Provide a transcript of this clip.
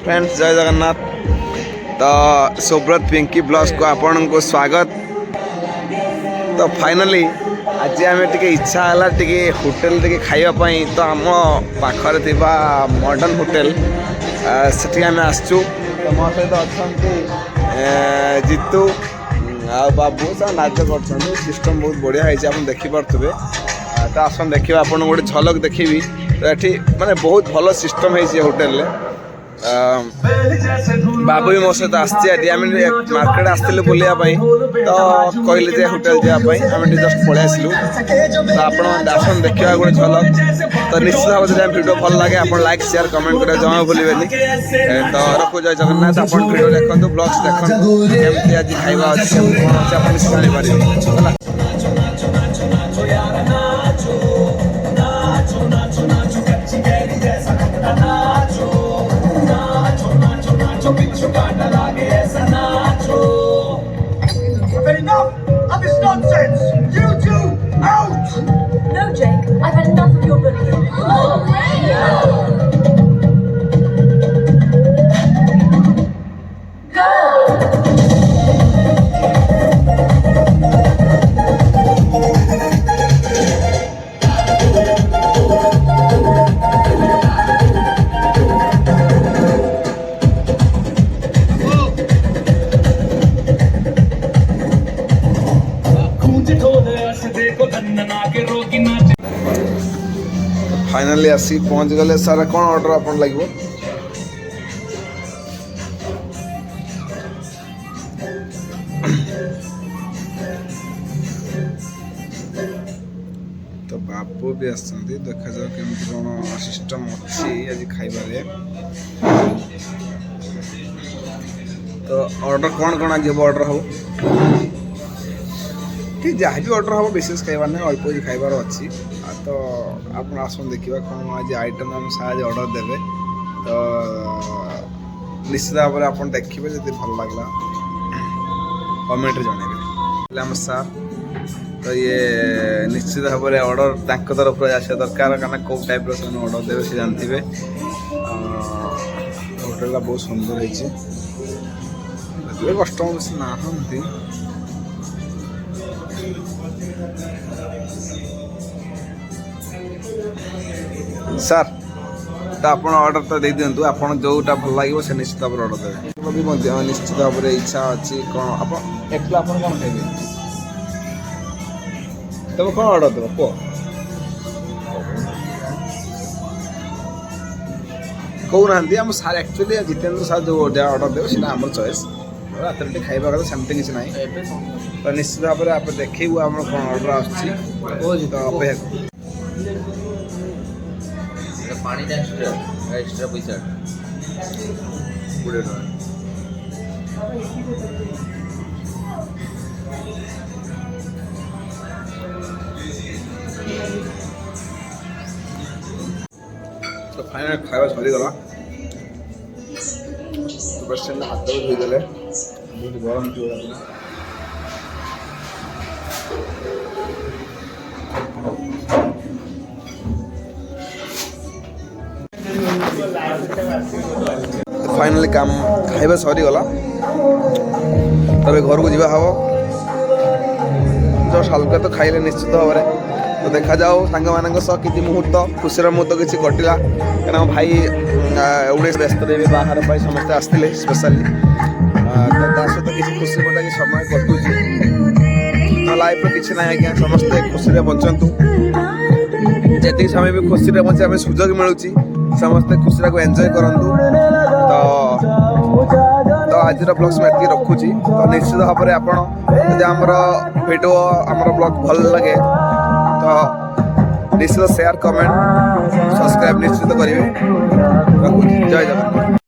Friends जय जगन्नाथ। तो Subrat Pinky blogs को आपण को स्वागत। तो फाइनली आज आम टे इच्छा है टे होटेल टे खावाई तो आम पाखरे थिबा मॉडर्न होटेल से आम आसचु। तो मो सहित अच्छा जीतू आ बाबू सब नाच कर सिस्टम बहुत बढ़िया है आप देखिपे। तो आसन देखिए आप गोटे झलक देखी तो ये माने बहुत भल सिस्टम है होटेल। बाबू भी मो सहित आसी मार्केट आसलु बुलायापाई तो कहले होटेल जावाई आम जस्ट पलि आसलु। तो आप आसन देखा गोटे झलक। तो निश्चित भाव में वीडियो भल लगे आप लाइक शेयर कमेंट करें जमा भूलें। तो रखु जय जगन्नाथ। आप वीडियो देखो ब्लॉग्स देखो केमती आज खाଇବା अच्छे कौन अच्छे आप निश्चित जानीपर। Enough of this nonsense! You two, out! No, Jake, I've had enough of your bullying. Oh, finally आसी पहुंच गले। सारा कौन ऑर्डर आप लगे? तो बापू भी आसती देखा जाओ केमती कौन सिस्टम अच्छी आज खाइबारे। तो ऑर्डर कौन कौन आज ऑर्डर हो कि जहाँ भी ऑर्डर हम विशेष खाइबार ना अल्प ही खाइबार अच्छी। तो आप आसन देखा कौन आज आइटम आम साज ऑर्डर देवे। तो निश्चित भाव में आप देखिए जब भल लगला कमेंट जनइबे आम सार। तो ये निश्चित भाव में ऑर्डर तक तरफ आसा दरकार क्या कौ टाइप से ऑर्डर देवे से जानते। होटेल बहुत सुंदर है कस्टमर बेस ना सर। तो आप ऑर्डर तो दे दिंतु आप जोटा भल लगे से निश्चित भाव ऑर्डर देवे। भी निश्चित भाव में इच्छा अच्छी कौन आप एक कौन खाइबे तुम कौन ऑर्डर देव कहना आम सार एक्चुअली जितेंद्र सार जो ऑर्डर देवे से आम चॉइस रात खाइबा कथा सेमती किसी ना। तो निश्चित भाव में आप देखू आम कौन ऑर्डर आपेक्षा पानी एक्स्ट्रा पैसा 20 टका। तो फाइनल खाଇବା ସରିଗଲା। पेशेंट हाथ धोईदे बहुत गरम थी। फाइनली काम खाଇବା सरीगला। तब घर को जावा हम जस्ट हल्का तो खाइले निश्चित भाव में। तो देखा जाओ सांग मान सह कि मुहूर्त खुशी मुहूर्त किसी कटिला क्या भाई एवढे व्यस्त रहे बाहर पर समस्ते आसते स्पेशली। तो सहित किसी खुशी मजा कि समय कटुची लाइफ किसी ना आज्ञा समस्ते खुशी बंचतु जी समय भी खुशी बचे सुजोग मिलूँ समस्ते खुशी को एंजॉय करूँ। तो आज ब्लॉग्स में ये रखुची। तो निश्चित भाव में आपड़ आमर वीडियो आमर ब्लॉग भल लगे तो निश्चित शेयर कमेंट सब्सक्राइब निश्चित करेंगे। जय जगन्नाथ।